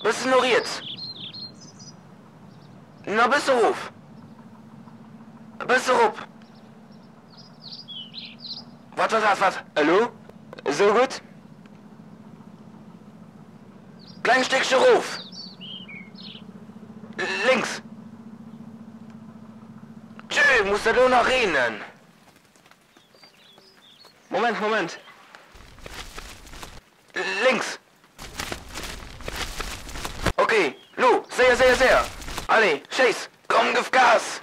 Bist ignoriert. Na, bist du ruf. Bist du ruf. Was? Hallo? So gut? Klein Stückchen ruf. Links. Tschö, musst du nur noch reden. Moment. Links. Okay, Lu, sehr. Alle, Chase, komm, gib Gas.